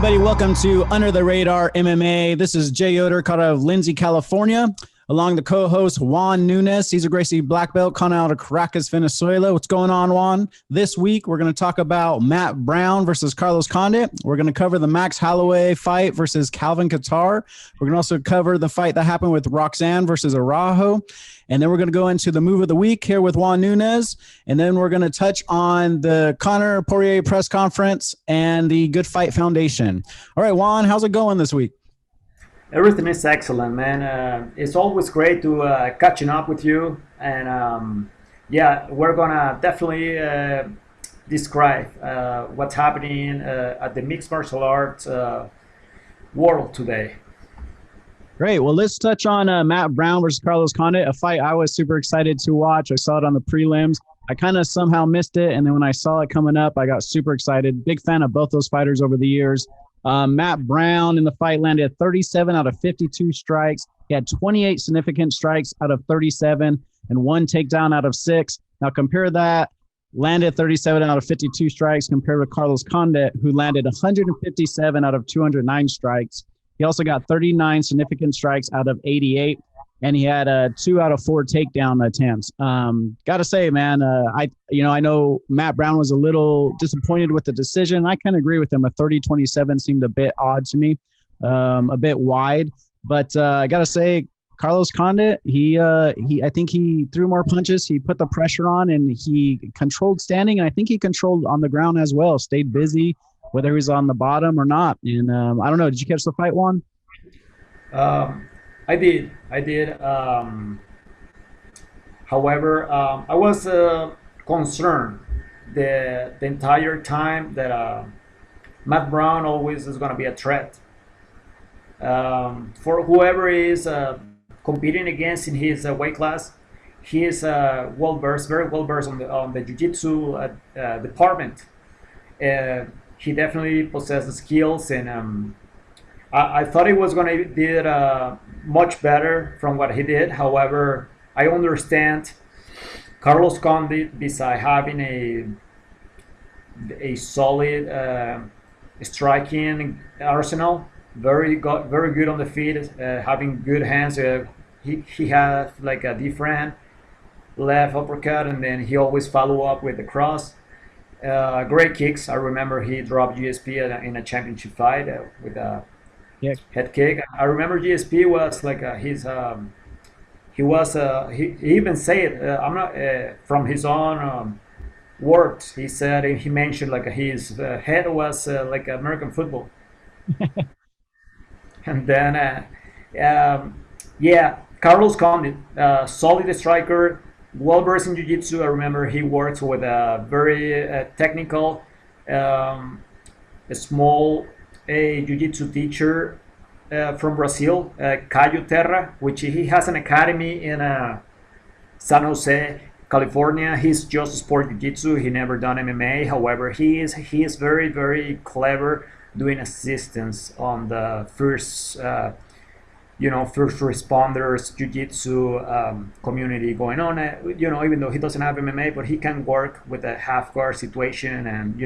everybody. Welcome to Under the Radar MMA. This is Yoder, out of Lindsay, California. Along the co-host, Juan Nunez. He's a Gracie black belt, coming out of Caracas, Venezuela. What's going on, Juan? This week, we're going to talk about Matt Brown versus Carlos Condit. We're going to cover the Max Holloway fight versus Calvin Kattar. We're going to also cover the fight that happened with Roxanne versus Araujo. And then we're going to go into the move of the week here with Juan Nunez. And then we're going to touch on the Conor Poirier press conference and the Good Fight Foundation. All right, Juan, how's it going this week? Everything is excellent, man. It's always great to catching up with you. And yeah, we're going to definitely describe what's happening at the mixed martial arts world today. Great. Well, let's touch on Matt Brown versus Carlos Condit, a fight I was super excited to watch. I saw it on the prelims. I kind of somehow missed it. And then when I saw it coming up, I got super excited. Big fan of both those fighters over the years. Matt Brown in the fight landed 37 out of 52 strikes. He had 28 significant strikes out of 37 and 1 takedown out of 6. Now compare that, landed 37 out of 52 strikes compared with Carlos Condit, who landed 157 out of 209 strikes. He also got 39 significant strikes out of 88, and he had 2 out of 4 takedown attempts. Got to say, man, I know Matt Brown was a little disappointed with the decision. I kind of agree with him. A 30-27 seemed a bit odd to me, a bit wide. But I got to say, Carlos Condit, I think he threw more punches. He put the pressure on, and he controlled standing. And I think he controlled on the ground as well. Stayed busy, whether he was on the bottom or not. And I don't know. Did you catch the fight, Juan? I did. However, I was concerned the entire time that Matt Brown always is going to be a threat. For whoever is competing against in his weight class, he is very well versed on the Jiu-Jitsu department. He definitely possesses skills, and I thought he was going to did much better from what he did. However, I understand Carlos Condit, besides having a solid striking arsenal, very good on the feet, having good hands. He has like a different left uppercut, and then he always follow up with the cross. Great kicks. I remember he dropped GSP in a championship fight with a head kick. I remember GSP was like he even said I'm not from his own words. He said he mentioned like his head was like American football. And then Carlos Condit, solid striker, well versed in Jiu-Jitsu. I remember he works with a very technical, small Jiu-Jitsu teacher from Brazil, Caio Terra, which he has an academy in San Jose, California. He's just sport Jiu-Jitsu. He never done MMA. However, he is very, very clever doing assistance on the first responders Jiu-Jitsu community going on. Even though he doesn't have MMA, but he can work with a half guard situation and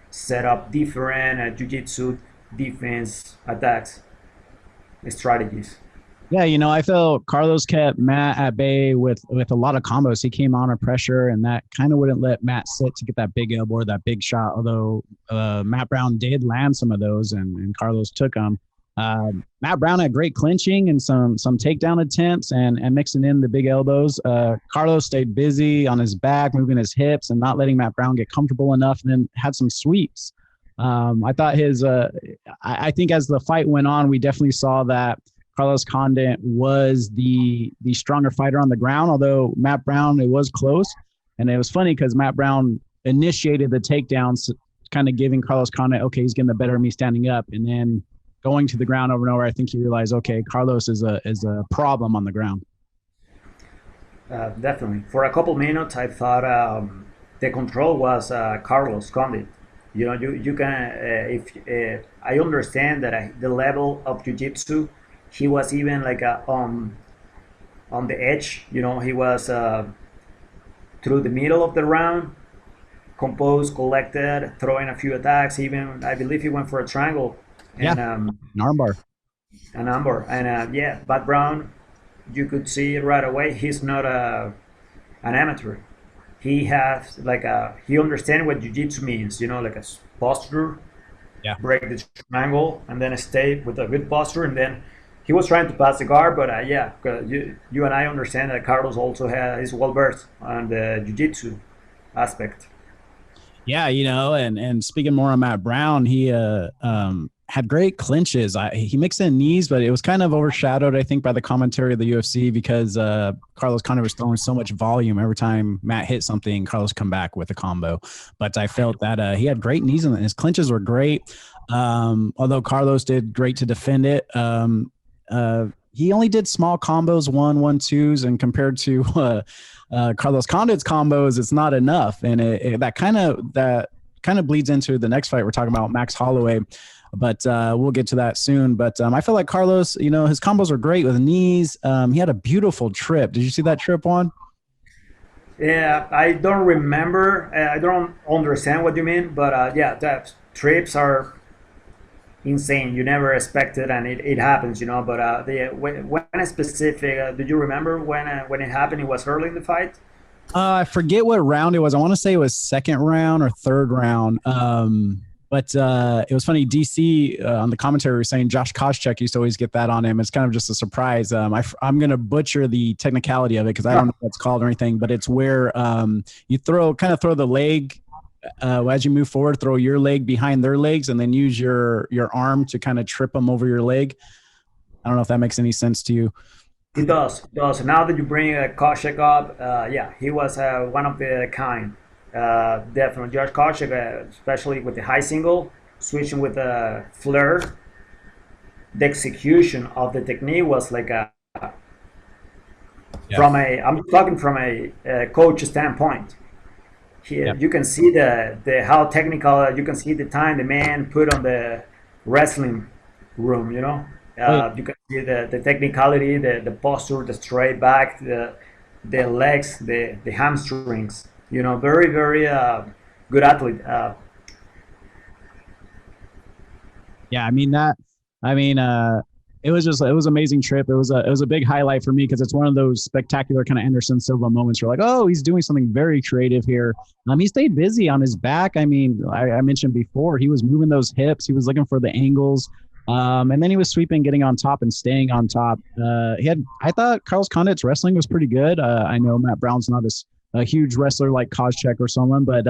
set up different Jiu-Jitsu defense attacks strategies. Yeah, I felt Carlos kept Matt at bay with a lot of combos. He came on pressure, and that kind of wouldn't let Matt sit to get that big elbow or that big shot, although Matt Brown did land some of those, and Carlos took them. Matt Brown had great clinching and some takedown attempts and mixing in the big elbows. Carlos stayed busy on his back, moving his hips and not letting Matt Brown get comfortable enough, and then had some sweeps. I thought I think as the fight went on, we definitely saw that Carlos Condit was the stronger fighter on the ground, although Matt Brown, it was close. And it was funny because Matt Brown initiated the takedowns, kind of giving Carlos Condit, okay, he's getting the better of me standing up. And then going to the ground over and over, I think he realized, okay, Carlos is a problem on the ground. Definitely. For a couple minutes, I thought the control was Carlos Condit. You can, I understand that the level of Jiu-Jitsu, he was even like on the edge. He was through the middle of the round, composed, collected, throwing a few attacks. Even I believe he went for a triangle Yeah, and an armbar. an number. And yeah, Matt Brown, you could see right away he's not an amateur. He has like he understands what jiu-jitsu means. You know, like a posture, Yeah. break the triangle, and then stay with a good posture, and then. He was trying to pass the guard, but yeah, you and I understand that Carlos also is well versed on the jiu-jitsu aspect. Yeah, and speaking more on Matt Brown, he had great clinches. He mixed in knees, but it was kind of overshadowed, I think, by the commentary of the UFC because Carlos Condit was throwing so much volume every time Matt hit something. Carlos come back with a combo, but I felt that he had great knees and his clinches were great. Although Carlos did great to defend it. He only did small combos, 1-1-2s, and compared to Carlos Condit's combos, it's not enough, and that kind of bleeds into the next fight we're talking about, Max Holloway. But we'll get to that soon. But I feel like Carlos, his combos are great with knees. He had a beautiful trip. Did you see that trip, Juan? Yeah, I don't remember. I don't understand what you mean, but yeah, that trips are insane. You never expect it, and it happens, But when specific, did you remember when it happened? It was early in the fight. I forget what round it was. I want to say it was second round or third round. But it was funny. DC on the commentary was saying Josh Koscheck used to always get that on him. It's kind of just a surprise. I'm going to butcher the technicality of it because I don't know what it's called or anything. But it's where you throw the leg as you move forward, throw your leg behind their legs, and then use your arm to kind of trip them over your leg. I don't know if that makes any sense to you. It does. It does. Now that you bring Koscheck up, yeah, he was one of the kind. Definitely, George Koscheck, especially with the high single, switching with the flare. The execution of the technique was like I'm talking from a coach standpoint. Here, you can see the how technical. You can see the time the man put on the wrestling room. You can see the technicality, the posture, the straight back, the legs, the hamstrings. Very very good athlete. It was amazing trip. It was a big highlight for me because it's one of those spectacular kind of Anderson Silva moments. You're like, oh, he's doing something very creative here. He stayed busy on his back. I mentioned before, he was moving those hips. He was looking for the angles. And then he was sweeping, getting on top and staying on top. I thought Carlos Condit's wrestling was pretty good. I know Matt Brown's not a huge wrestler like Koscheck or someone, but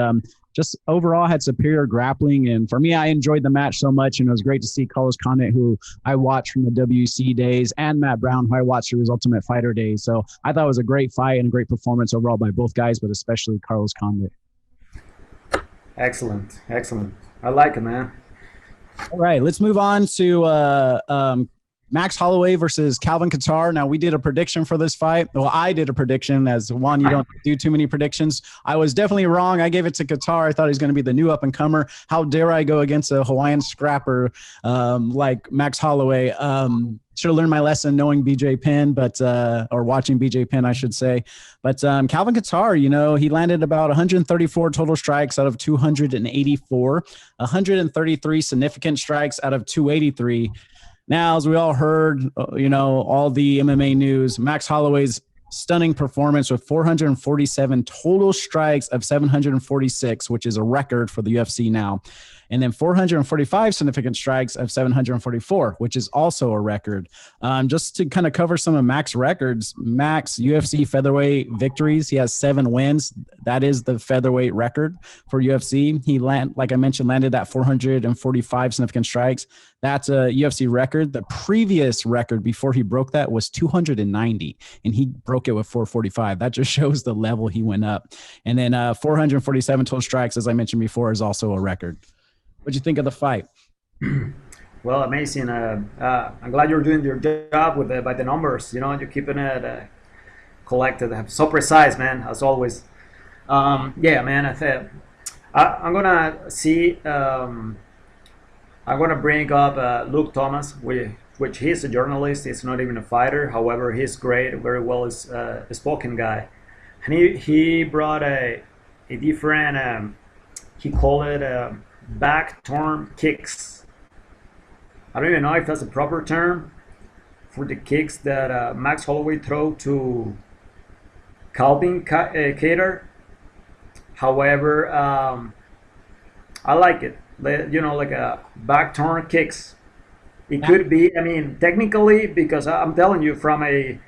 just overall had superior grappling. And for me, I enjoyed the match so much, and it was great to see Carlos Condit, who I watched from the WC days, and Matt Brown, who I watched through his Ultimate Fighter days. So I thought it was a great fight and a great performance overall by both guys, but especially Carlos Condit. Excellent. I like it, man. All right, let's move on to Max Holloway versus Calvin Kattar. Now, we did a prediction for this fight. Well, I did a prediction. As Juan, you don't do too many predictions. I was definitely wrong. I gave it to Kattar. I thought he was going to be the new up-and-comer. How dare I go against a Hawaiian scrapper like Max Holloway? Should have learned my lesson knowing BJ Penn, or watching BJ Penn, I should say. But Calvin Kattar, he landed about 134 total strikes out of 284, 133 significant strikes out of 283. Now, as we all heard, all the MMA news, Max Holloway's stunning performance with 447 total strikes of 746, which is a record for the UFC now. And then 445 significant strikes of 744, which is also a record. Just to kind of cover some of Mac's records, Max UFC featherweight victories, he has 7 wins. That is the featherweight record for UFC. He like I mentioned, landed at 445 significant strikes. That's a UFC record. The previous record before he broke that was 290, and he broke it with 445. That just shows the level he went up. And then 447 total strikes, as I mentioned before, is also a record. What'd you think of the fight? Well, amazing. I'm glad you're doing your job with by the numbers. You're keeping it collected. So precise, man, as always. Yeah, man. I'm gonna see. I'm gonna bring up Luke Thomas, which he's a journalist. He's not even a fighter. However, he's great, very well spoken guy, and he brought a different. He called it back turn kicks. I don't even know if that's a proper term for the kicks that Max Holloway throw to Calvin Cater. However, I like it. You know, like a back turn kicks. It could be. I mean, technically, because I'm telling you, from a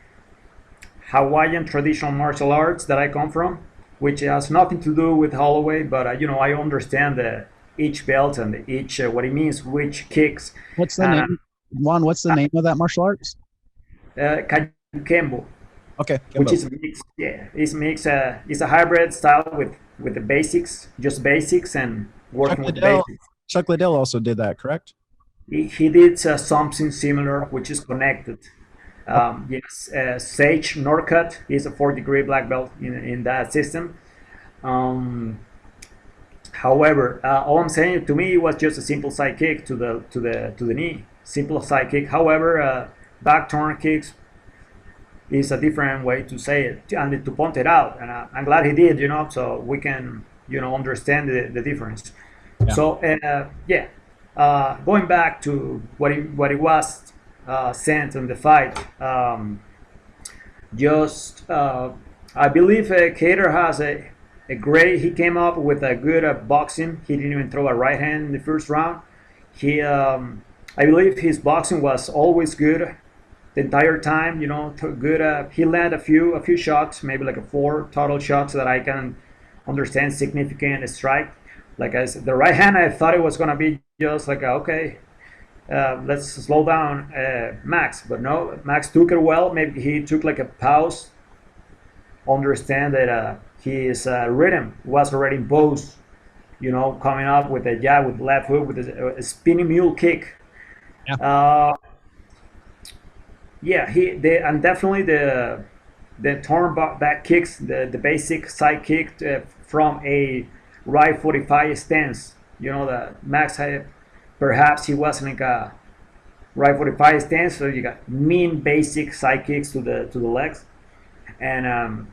Hawaiian traditional martial arts that I come from, which has nothing to do with Holloway, but you know, I understand the each belt and each what it means, which kicks. What's the name? Juan, what's the name of that martial arts? Kembo, Okay, which Kimbo. is mixed. Yeah, it's mixed. It's a hybrid style with the basics, just basics, and Chuck working with the Liddell. basics. Chuck Liddell also did that, correct? He did something similar, which is connected. Okay. Yes, Sage Norcut is a 4th-degree black belt in that system. Um, However, all I'm saying, to me, it was just a simple side kick to the knee, simple side kick. However, back turn kicks is a different way to say it and to point it out, and I'm glad he did, you know, so we can, you know, understand the difference. Yeah. So yeah, going back to what it was sent in the fight, just I believe Cater has a great. He came up with a good boxing. He didn't even throw a right hand in the first round. He, I believe his boxing was always good the entire time. You know, good. He landed a few shots, maybe like a 4 total shots that I can understand significant strike. Like I said, the right hand, I thought it was gonna be just like okay, let's slow down Max, but no, Max took it well. Maybe he took like a pause, understand that his rhythm was already imposed. You know, coming up with a jab with left hook with a spinning mule kick. Yeah. Yeah, and definitely the turn back kicks, the basic side kick from a right 45 stance. You know, the Max had, perhaps he wasn't like a right 45 stance, so you got mean basic side kicks to the legs, and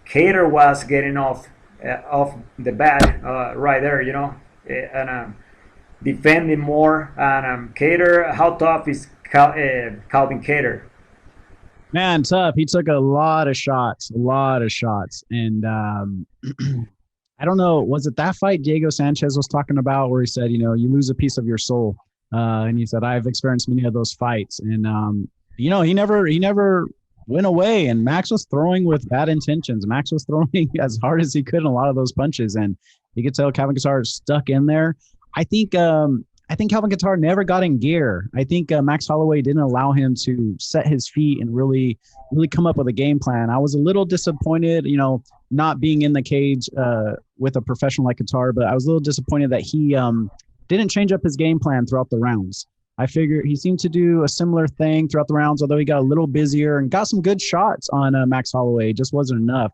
Cater was getting off the bat right there, you know, and defending more. And Cater, how tough is Calvin Cater? Man, tough. He took a lot of shots, and I don't know, was it that fight Diego Sanchez was talking about where he said, you know, you lose a piece of your soul, and he said I've experienced many of those fights, and you know, he never went away, and Max was throwing with bad intentions. Max was throwing as hard as he could in a lot of those punches, and you could tell Calvin Kattar stuck in there. I think Calvin Kattar never got in gear. I think Max Holloway didn't allow him to set his feet and really come up with a game plan. I was a little disappointed, you know, not being in the cage with a professional like Kattar, but I was a little disappointed that he didn't change up his game plan throughout the rounds. I figured he seemed to do a similar thing throughout the rounds, although he got a little busier and got some good shots on Max Holloway. It just wasn't enough.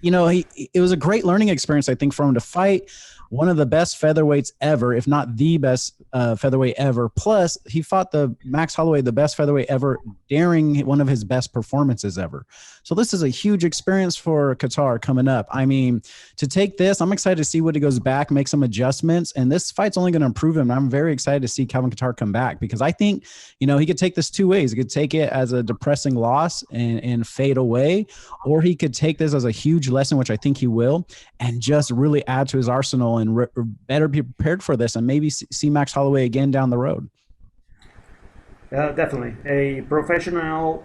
You know, it was a great learning experience, I think, for him to fight one of the best featherweights ever, if not the best featherweight ever. Plus, he fought the Max Holloway, the best featherweight ever, during one of his best performances ever. So this is a huge experience for Kattar coming up. I mean, to take this, I'm excited to see what he goes back, make some adjustments, and this fight's only going to improve him. I'm very excited to see Calvin Kattar come back because I think, you know, he could take this two ways. He could take it as a depressing loss and fade away, or he could take this as a huge lesson, which I think he will, and just really add to his arsenal and better be prepared for this and maybe see Max Holloway again down the road. Definitely a professional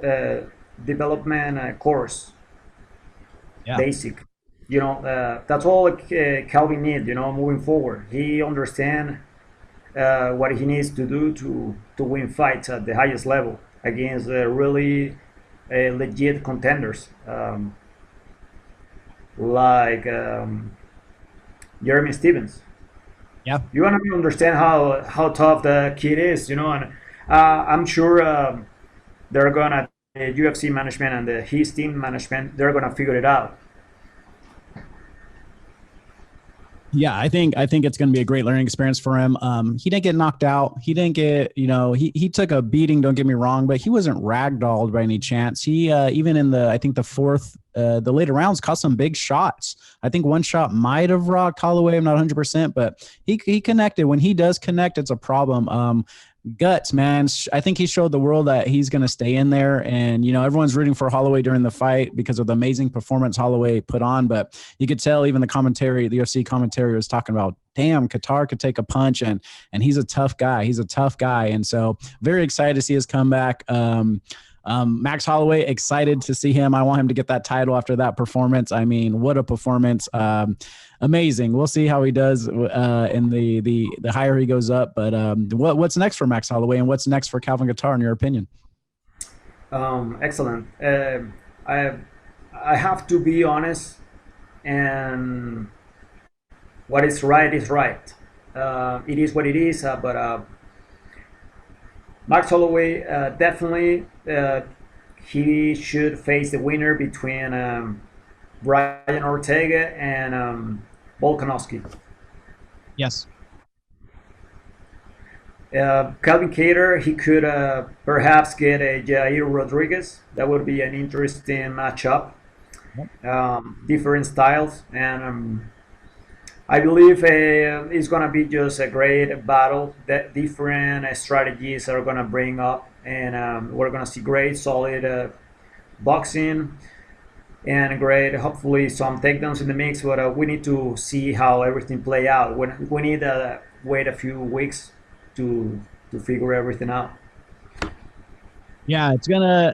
development course. Yeah. Basic, you know, that's all Calvin needs, you know, moving forward. He understand what he needs to do to win fights at the highest level against really legit contenders, like Jeremy Stevens. Yeah. You want to understand how tough the kid is, you know, and I'm sure they're gonna the UFC management and his team management, they're gonna figure it out. Yeah, I think it's going to be a great learning experience for him. He didn't get knocked out. He didn't get, he took a beating. Don't get me wrong, but he wasn't ragdolled by any chance. He even in I think the fourth, the later rounds, caught some big shots. I think one shot might have rocked Holloway. I'm not 100%, but he connected. When he does connect, it's a problem. Guts, man. I think he showed the world that he's going to stay in there. And, everyone's rooting for Holloway during the fight because of the amazing performance Holloway put on. But you could tell even the UFC commentary was talking about, damn, Qatar could take a punch. And he's a tough guy. He's a tough guy. And so very excited to see his comeback. Max Holloway, excited to see him. I want him to get that title after that performance. I mean, what a performance. Amazing. We'll see how he does in the higher he goes up. But what's next for Max Holloway, and what's next for Calvin Kattar, in your opinion? Excellent. I have to be honest, and what is right is right. It is what it is, but Max Holloway, definitely, he should face the winner between Brian Ortega and Volkanovski. Yes. Calvin Kattar, he could perhaps get a Jair Rodriguez. That would be an interesting matchup. Different styles, and I believe it's going to be just a great battle that different strategies are going to bring up, and we're going to see great, solid boxing and great, hopefully some takedowns in the mix, but we need to see how everything play out. We need to wait a few weeks to figure everything out. Yeah, it's gonna,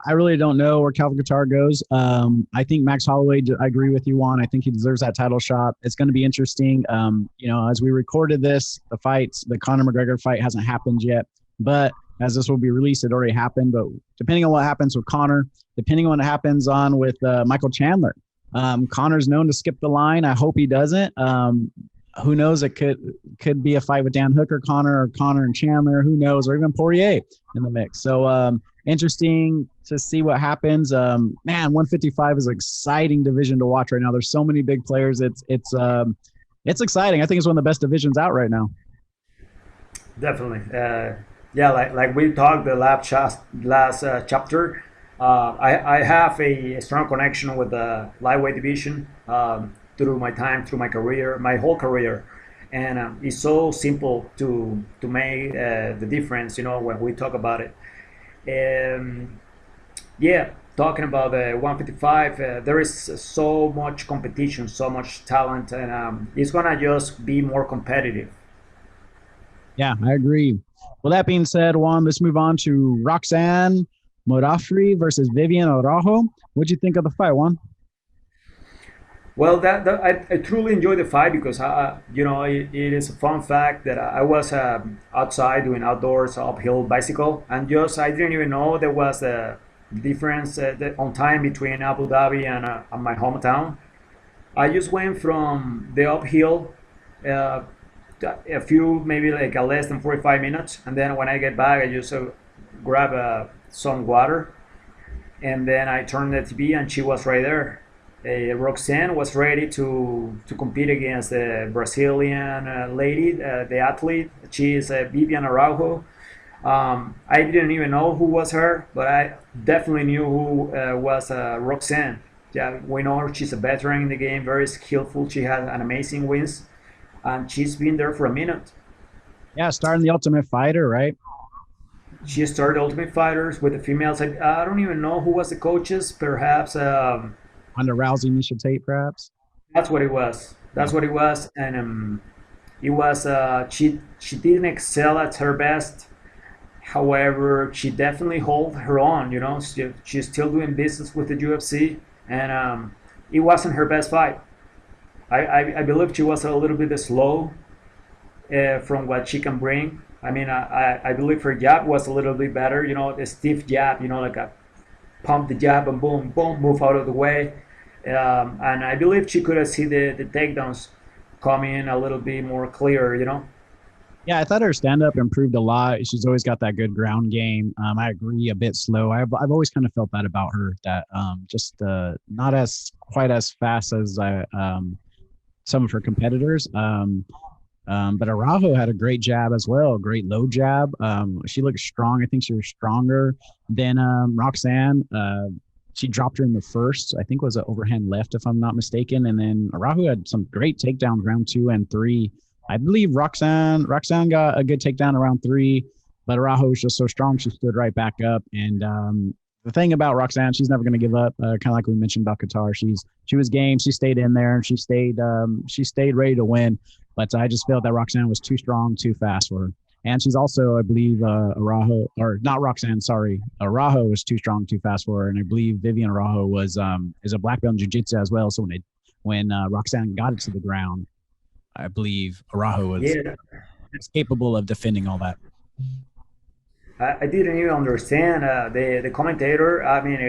I really don't know where Calvin Kattar goes. I think Max Holloway, I agree with you, Juan. I think he deserves that title shot. It's going to be interesting. As we recorded this, the Conor McGregor fight hasn't happened yet, but as this will be released, it already happened. But depending on what happens with Conor, depending on what happens with Michael Chandler, Conor's known to skip the line. I hope he doesn't. Who knows? It could be a fight with Dan Hooker, Conor, or Conor and Chandler. Who knows? Or even Poirier in the mix. So interesting to see what happens. Man, 155 is an exciting division to watch right now. There's so many big players. It's exciting. I think it's one of the best divisions out right now. Definitely. Yeah, like we talked the last chapter. I have a strong connection with the lightweight division. Through my career, my whole career, and it's so simple to make the difference, when we talk about it. Talking about the 155, there is so much competition, so much talent, and it's gonna just be more competitive. Yeah, I agree. Well, that being said, Juan, let's move on to Roxanne Modafferi versus Viviane Araujo. What'd you think of the fight, Juan? Well, I truly enjoyed the fight because it is a fun fact that I was outside doing outdoors uphill bicycle, and just I didn't even know there was a difference on time between Abu Dhabi and my hometown. I just went from the uphill a few, maybe like less than 45 minutes, and then when I get back, I just grab some water, and then I turned the TV, and she was right there. Roxanne was ready to compete against the Brazilian lady, the athlete. She is Viviane Araujo. I didn't even know who was her, but I definitely knew who was Roxanne. Yeah, we know her. She's a veteran in the game, very skillful. She had an amazing wins, and she's been there for a minute. Yeah, starting the Ultimate Fighter, right? She started Ultimate Fighters with the females. I don't even know who was the coaches. Perhaps. Under Rousey, Misha Tate, perhaps. That's what it was. That's what it was, and it was. She didn't excel at her best. However, she definitely hold her own. She's still doing business with the UFC, and it wasn't her best fight. I believe she was a little bit slow from what she can bring. I mean, I believe her jab was a little bit better. The stiff jab. Like a pump the jab and boom, boom, move out of the way. And I believe she could have seen the takedowns coming a little bit more clear, Yeah, I thought her stand-up improved a lot. She's always got that good ground game. I agree, a bit slow. I've always kind of felt that about her, that just not quite as fast as some of her competitors. But Araujo had a great jab as well, great low jab. She looked strong. I think she was stronger than Roxanne. She dropped her in the first, I think it was an overhand left, if I'm not mistaken. And then Araujo had some great takedowns round 2 and 3. I believe Roxanne got a good takedown around 3, but Araujo was just so strong. She stood right back up. And the thing about Roxanne, she's never going to give up. Kind of like we mentioned about Qatar. She was game. She stayed in there, and she stayed ready to win. But I just felt that Roxanne was too strong, too fast for her. And she's also, I believe, Araujo, or not Roxanne, sorry. Araujo was too strong, too fast for her. And I believe Viviane Araujo is a black belt in Jiu-Jitsu as well. So when Roxanne got it to the ground, I believe Araujo was capable of defending all that. I didn't even understand the commentator. I mean,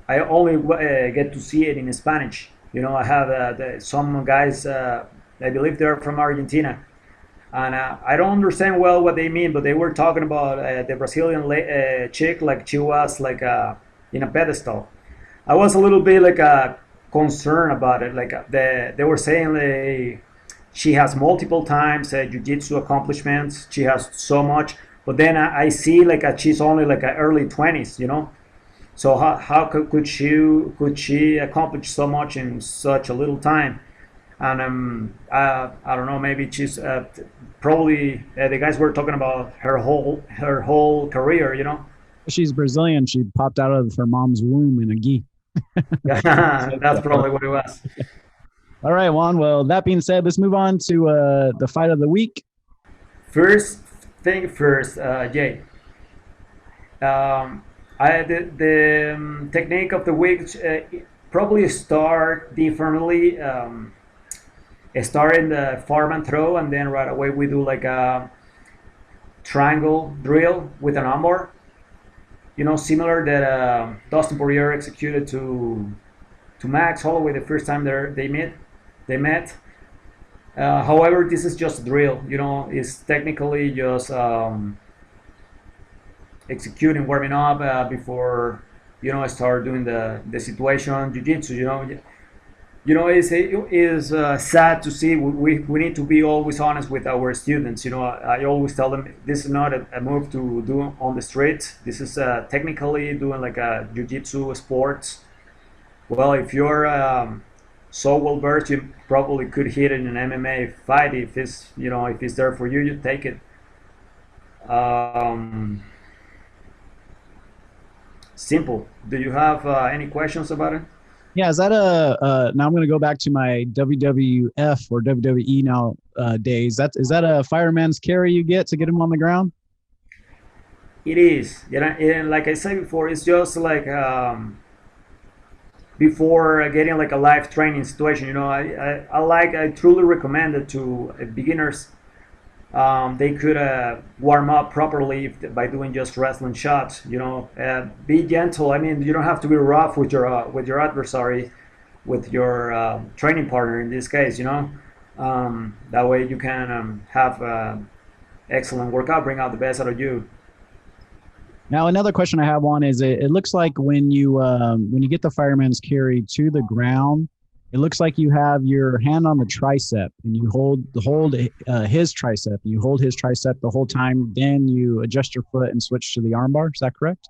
I only get to see it in Spanish. I have some guys, I believe they're from Argentina, and I don't understand well what they mean, but they were talking about the Brazilian chick, like she was like in a pedestal. I was a little bit like concerned about it. Like they were saying she has multiple times jiu-jitsu accomplishments. She has so much, but then I see like she's only like early 20s. So how could she accomplish so much in such a little time? And I don't know, maybe she's probably the guys were talking about her whole career. She's Brazilian. She popped out of her mom's womb in a gi. That's probably what it was. All right, Juan. Well, that being said, let's move on to the fight of the week. First thing first, Jay. The technique of the week probably start differently. Start in the fireman throw, and then right away we do like a triangle drill with an armbar. Similar that Dustin Poirier executed to Max Holloway the first time they met. However, this is just a drill. It's technically just executing, warming up before I start doing the situation jiu-jitsu. It's sad to see. We need to be always honest with our students. I always tell them this is not a move to do on the street. This is technically doing like a jiu-jitsu sports. Well, if you're so well versed, you probably could hit it in an MMA fight. If it's there for you, you take it. Simple. Do you have any questions about it? Yeah, is that now I'm going to go back to my WWF or WWE now days. Is that a fireman's carry you get to get him on the ground? It is. And like I said before, it's just like before getting like a live training situation. I truly recommend it to beginners. They could warm up properly by doing just wrestling shots. Be gentle. I mean, you don't have to be rough with your adversary, with your training partner in this case. That way you can have excellent workout, bring out the best out of you. Now, another question I have on is it looks like when you get the fireman's carry to the ground, it looks like you have your hand on the tricep and you hold his tricep. You hold his tricep the whole time. Then you adjust your foot and switch to the armbar. Is that correct?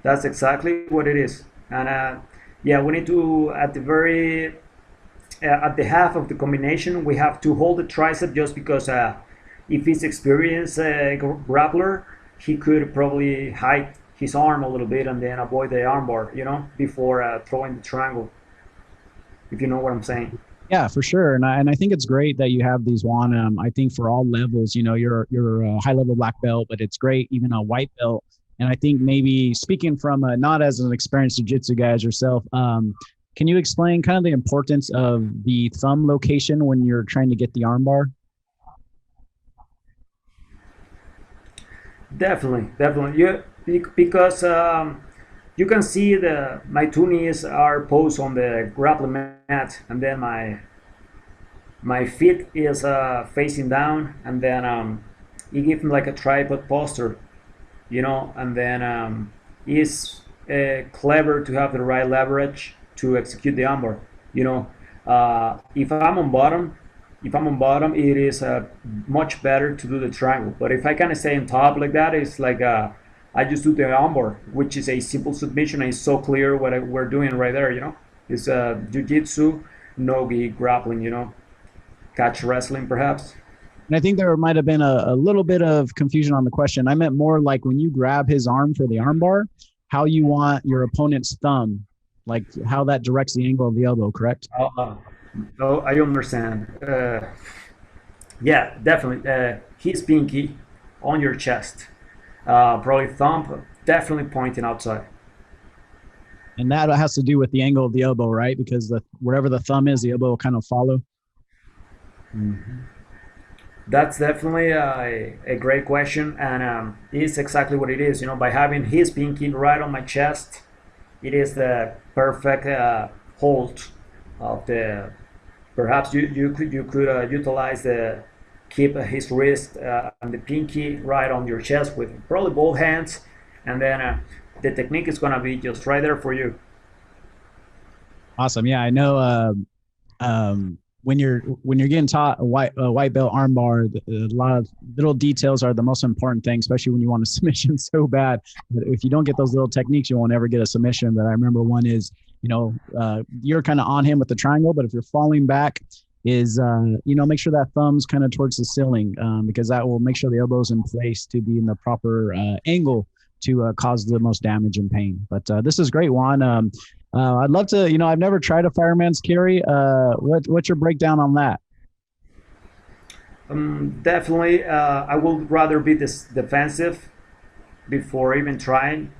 That's exactly what it is. And we need to at the half of the combination, we have to hold the tricep just because if he's experienced grappler, he could probably hide his arm a little bit and then avoid the armbar, before throwing the triangle. If you know what I'm saying. Yeah, for sure. And I think it's great that you have these, Juan. I think for all levels, you're a high level black belt, but it's great, even a white belt. And I think maybe speaking from not as an experienced jiu-jitsu guy as yourself, can you explain kind of the importance of the thumb location when you're trying to get the armbar? Definitely. Yeah, because you can see my two knees are posed on the grappling mat, and then my feet is facing down, and then it gives me like a tripod posture, and then it's clever to have the right leverage to execute the armbar. You know, if I'm on bottom, it is much better to do the triangle. But if I kind of stay on top like that, it's like I just do the armbar, which is a simple submission, and it's so clear what we're doing right there. You know, it's jiu-jitsu, no-gi, grappling. You know, catch wrestling perhaps. And I think there might have been a little bit of confusion on the question. I meant more like when you grab his arm for the armbar, how you want your opponent's thumb, like how that directs the angle of the elbow, correct? Oh, I understand. Yeah, definitely. His pinky on your chest, probably thumb definitely pointing outside. And that has to do with the angle of the elbow, right? Because wherever the thumb is, the elbow will kind of follow. Mm-hmm. That's definitely a great question, and it's exactly what it is. You know, by having his pinky right on my chest, it is the perfect hold of the. Perhaps you could utilize the keep his wrist and the pinky right on your chest with probably both hands, and then the technique is gonna be just right there for you. Awesome. Yeah, I know. When you're getting taught a white belt armbar, a lot of little details are the most important thing, especially when you want a submission so bad. But if you don't get those little techniques, you won't ever get a submission. But I remember one is, you're kind of on him with the triangle, but if you're falling back, is make sure that thumb's kind of towards the ceiling, because that will make sure the elbow's in place to be in the proper angle to cause the most damage and pain. But this is great, Juan. I'd love to, I've never tried a fireman's carry. What's your breakdown on that? Definitely, I would rather be this defensive before even trying.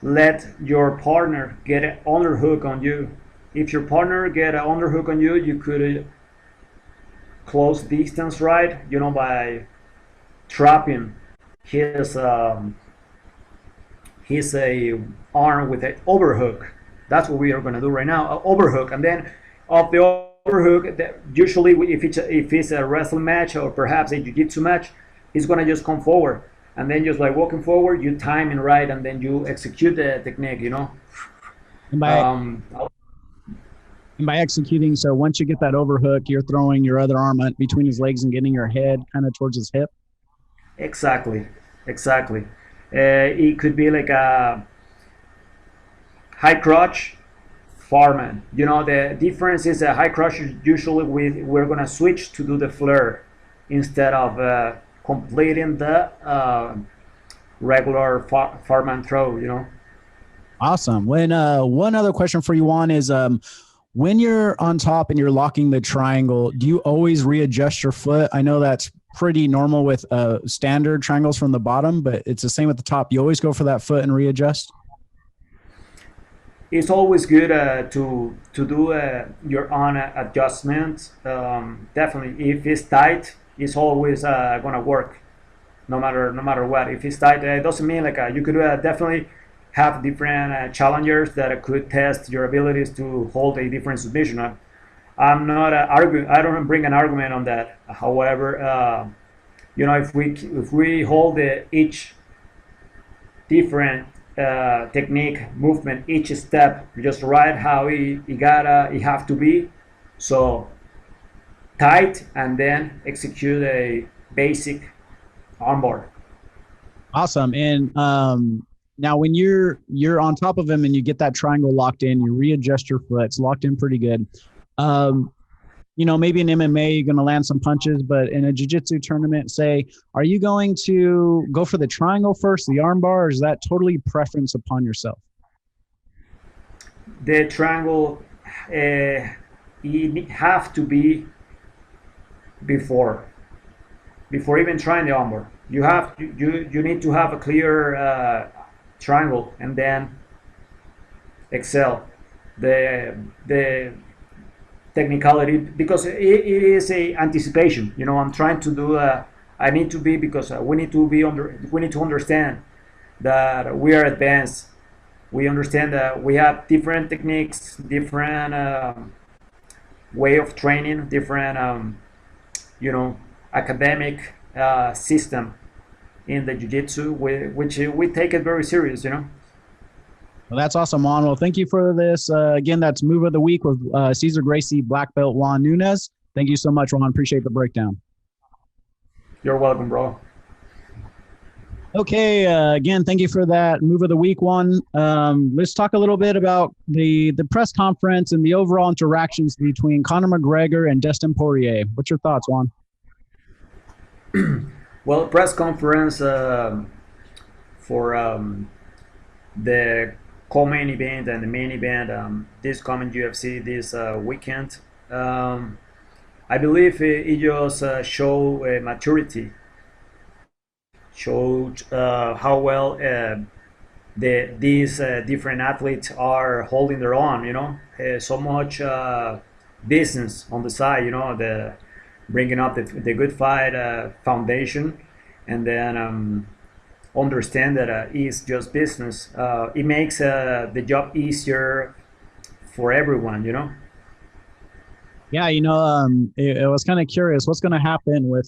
Let your partner get an underhook on you. If your partner get an underhook on you, you could close distance, right? By trapping his arm with an overhook. That's what we are going to do right now, an overhook. And then off the overhook, usually if it's a wrestling match or perhaps a jiu-jitsu match, he's going to just come forward. And then just like walking forward, you time it right, and then you execute the technique, And by executing, so once you get that overhook, you're throwing your other arm between his legs and getting your head kind of towards his hip? Exactly. It could be like a high crotch, fireman. The difference is a high crotch, usually we're going to switch to do the flare instead of completing the regular fireman throw. Awesome. When one other question for you, Juan, is when you're on top and you're locking the triangle, do you always readjust your foot? I know that's pretty normal with standard triangles from the bottom, but it's the same at the top. You always go for that foot and readjust? It's always good to do your own adjustment. Definitely, if it's tight, it's always gonna work, no matter what. If it's tight, it doesn't mean like you could definitely have different challengers that could test your abilities to hold a different submission. I'm not arguing. I don't bring an argument on that. However, if we hold each different technique, movement, each step just right how it have to be, so tight, and then execute a basic armbar. Awesome. And now when you're on top of him and you get that triangle locked in, you readjust your foot, it's locked in pretty good. Maybe in MMA you're going to land some punches, but in a jiu-jitsu tournament, say, are you going to go for the triangle first, the armbar, or is that totally preference upon yourself? The triangle, it have to be before even trying the armbar. You need to have a clear triangle, and then excel the technicality, because it is a anticipation. I'm trying to do I need to be, because we need to understand that we are advanced. We understand that we have different techniques, different way of training, different academic system in the jiu-jitsu, which we take it very serious. Well, that's awesome, Juan. Well, thank you for this. Again, that's Move of the Week with Cesar, Gracie, Black Belt, Juan, Nunez. Thank you so much, Juan. Appreciate the breakdown. You're welcome, bro. Okay, again, thank you for that Move of the Week, Juan. Let's talk a little bit about the press conference and the overall interactions between Conor McGregor and Dustin Poirier. What's your thoughts, Juan? Well, press conference for the co-main event and the main event this coming UFC this weekend. I believe it just showed maturity, showed how well these different athletes are holding their own. So much business on the side. The bringing up the Good Fight Foundation, and then understand that it's just business. It makes the job easier for everyone. Yeah, it was kind of curious. What's going to happen with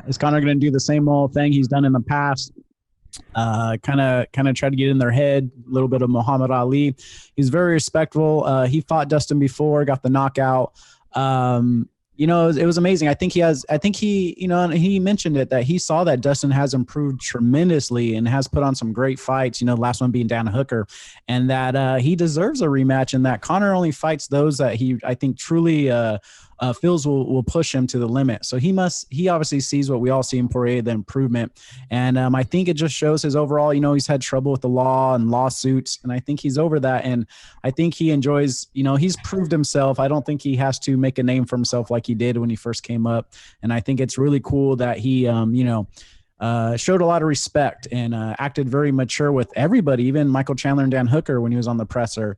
is Conor going to do the same old thing he's done in the past? Kind of try to get in their head, a little bit of Muhammad Ali. He's very respectful. He fought Dustin before, got the knockout. It was amazing. I think he mentioned it, that he saw that Dustin has improved tremendously and has put on some great fights, the last one being Dan Hooker, and that he deserves a rematch, and that Conor only fights those that I think truly feels will push him to the limit. So he obviously sees what we all see in Poirier, the improvement. And I think it just shows his overall, he's had trouble with the law and lawsuits, and I think he's over that. And I think he enjoys, he's proved himself. I don't think he has to make a name for himself like he did when he first came up. And I think it's really cool that he, showed a lot of respect and acted very mature with everybody, even Michael Chandler and Dan Hooker when he was on the presser.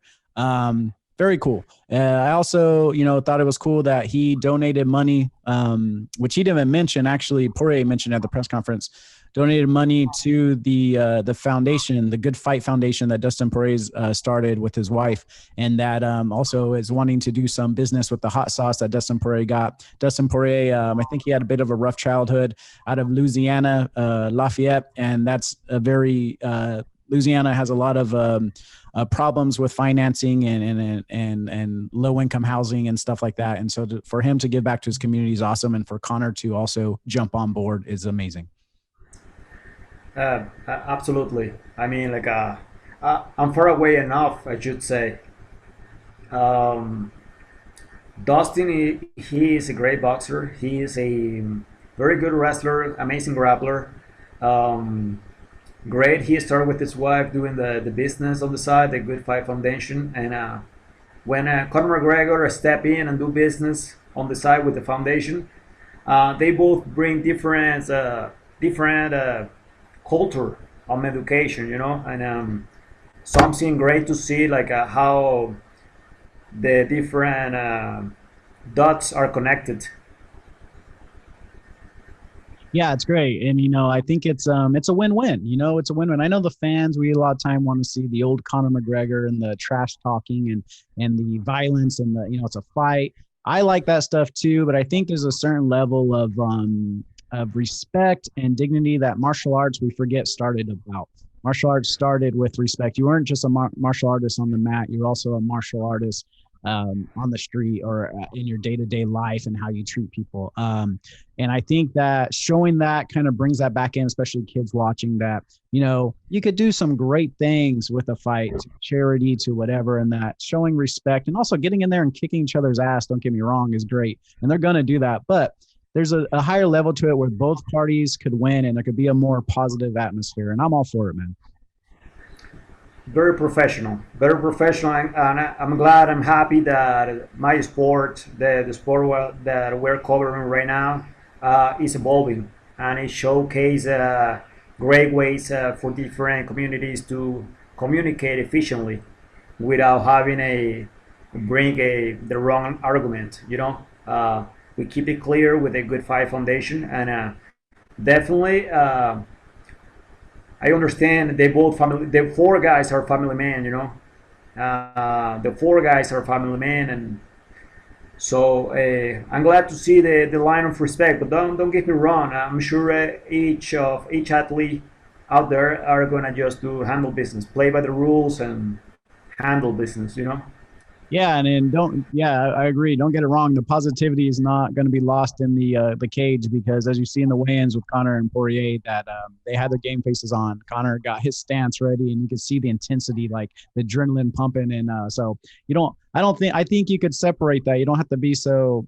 Very cool. I also, thought it was cool that he donated money, which he didn't mention. Actually, Poirier mentioned at the press conference, donated money to the foundation, the Good Fight Foundation that Dustin Poirier started with his wife, and that also is wanting to do some business with the hot sauce that Dustin Poirier got. Dustin Poirier, I think he had a bit of a rough childhood out of Louisiana, Lafayette, and that's a very Louisiana has a lot of problems with financing and low income housing and stuff like that. And so for him to give back to his community is awesome. And for Conor to also jump on board is amazing. Absolutely. I mean, I'm far away enough, I should say. Dustin, he is a great boxer. He is a very good wrestler, amazing grappler. Great. He started with his wife doing the business on the side, the Good Fight Foundation. And when Conor McGregor step in and do business on the side with the foundation, they both bring different culture on education, and something great to see, how the different dots are connected. Yeah, it's great. And, I think it's a win-win, it's a win-win. I know the fans, we a lot of time want to see the old Conor McGregor and the trash talking and the violence and it's a fight. I like that stuff too, but I think there's a certain level of respect and dignity that martial arts, we forget, started about. Martial arts started with respect. You weren't just a martial artist on the mat. You're also a martial artist on the street or in your day-to-day life and how you treat people. And I think that showing that kind of brings that back in, especially kids watching that, you could do some great things with a fight, to charity, to whatever, and that showing respect and also getting in there and kicking each other's ass, don't get me wrong, is great. And they're going to do that. But there's a higher level to it where both parties could win and there could be a more positive atmosphere. And I'm all for it, man. Very professional, and I'm glad, I'm happy that my sport, the sport that we're covering right now, is evolving, and it showcases great ways for different communities to communicate efficiently without having the wrong argument. We keep it clear with a Good Fight Foundation, and definitely. I understand they both family. The four guys are family men, The four guys are family men, and so I'm glad to see the line of respect. But don't get me wrong. I'm sure each athlete out there are gonna just do handle business, play by the rules, and handle business. You know. Yeah, and don't. Yeah, I agree. Don't get it wrong. The positivity is not going to be lost in the cage because, as you see in the weigh-ins with Connor and Poirier, that they had their game faces on. Connor got his stance ready, and you could see the intensity, like the adrenaline pumping. And so you don't. I don't think. I think you could separate that. You don't have to be so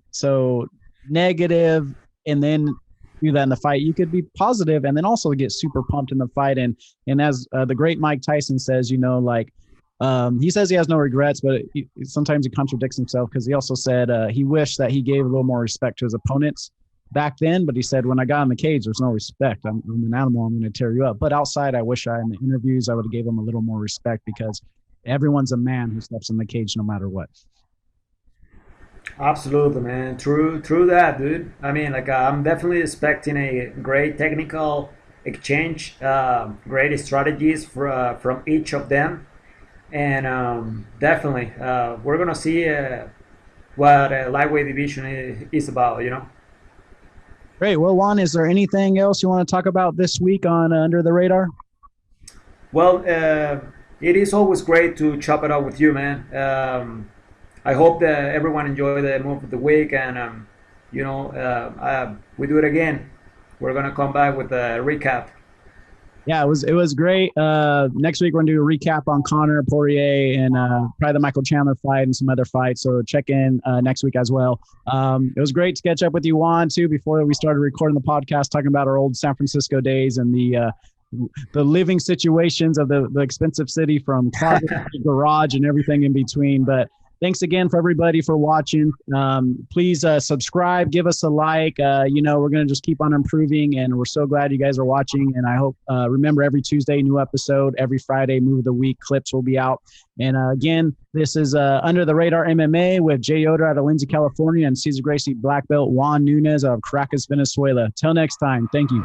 negative and then do that in the fight. You could be positive and then also get super pumped in the fight. And as the great Mike Tyson says, you know, like. He says he has no regrets, but sometimes he contradicts himself because he also said he wished that he gave a little more respect to his opponents back then. But he said, when I got in the cage, there's no respect. I'm an animal. I'm going to tear you up. But outside, I wish in the interviews, I would have gave him a little more respect because everyone's a man who steps in the cage no matter what. Absolutely, man. True that, dude. I mean, like I'm definitely expecting a great technical exchange, great strategies from each of them, and definitely we're gonna see what lightweight division is about. You know. Great. Well, Juan, is there anything else you want to talk about this week on Under the Radar? Well, it is always great to chop it up with you, man. I hope that everyone enjoyed the move of the week, and we do it again. We're gonna come back with a recap. Yeah, it was great. Next week we're gonna do a recap on Connor Poirier and probably the Michael Chandler fight and some other fights. So check in next week as well. It was great to catch up with you, Juan, too, before we started recording the podcast, talking about our old San Francisco days and the living situations of the expensive city, from closet to garage and everything in between. But thanks again for everybody for watching. Please subscribe, give us a like. We're going to just keep on improving, and we're so glad you guys are watching. And I hope, remember, every Tuesday, new episode, every Friday, move of the week clips will be out. And again, this is Under the Radar MMA with Jay Yoder out of Lindsay, California, and Cesar Gracie, black belt, Juan Nunez out of Caracas, Venezuela. Till next time, thank you.